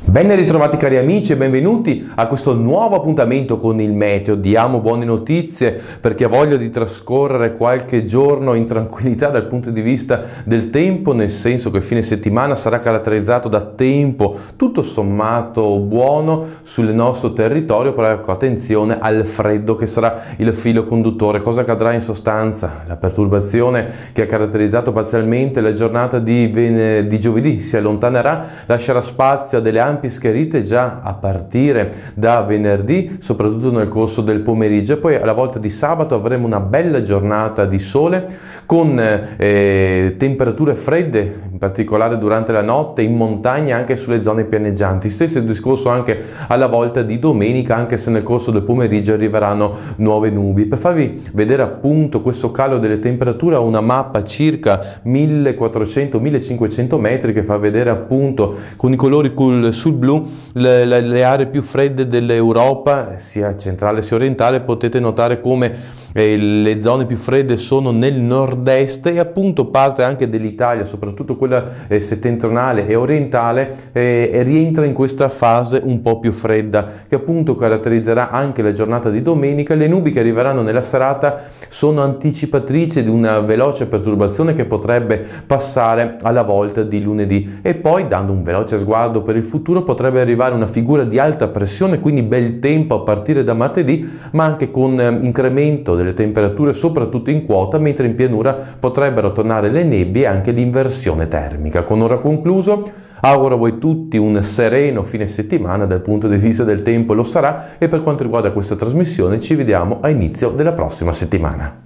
Ben ritrovati cari amici e benvenuti a questo nuovo appuntamento con il meteo. Diamo buone notizie per chi ha voglia di trascorrere qualche giorno in tranquillità dal punto di vista del tempo, nel senso che il fine settimana sarà caratterizzato da tempo tutto sommato buono sul nostro territorio, però ecco, attenzione al freddo che sarà il filo conduttore. Cosa accadrà in sostanza? La perturbazione che ha caratterizzato parzialmente la giornata di giovedì si allontanerà, lascerà spazio a delle ampie schiarite già a partire da venerdì, soprattutto nel corso del pomeriggio, e poi alla volta di sabato avremo una bella giornata di sole con temperature fredde, in particolare durante la notte in montagna, anche sulle zone pianeggianti. Stesso discorso anche alla volta di domenica, anche se nel corso del pomeriggio arriveranno nuove nubi. Per farvi vedere appunto questo calo delle temperature, ho una mappa circa 1400-1500 metri che fa vedere appunto con i colori sul blu le aree più fredde dell'Europa, sia centrale sia orientale. Potete notare come le zone più fredde sono nel nord-est e appunto parte anche dell'Italia, soprattutto quella settentrionale e orientale, rientra in questa fase un po' più fredda che appunto caratterizzerà anche la giornata di domenica. Le nubi che arriveranno nella serata sono anticipatrici di una veloce perturbazione che potrebbe passare alla volta di lunedì, e poi, dando un veloce sguardo per il futuro, potrebbe arrivare una figura di alta pressione, quindi bel tempo a partire da martedì, ma anche con incremento delle temperature soprattutto in quota, mentre in pianura potrebbero tornare le nebbie e anche l'inversione termica. Con ora concluso, auguro a voi tutti un sereno fine settimana dal punto di vista del tempo, lo sarà, e per quanto riguarda questa trasmissione ci vediamo a inizio della prossima settimana.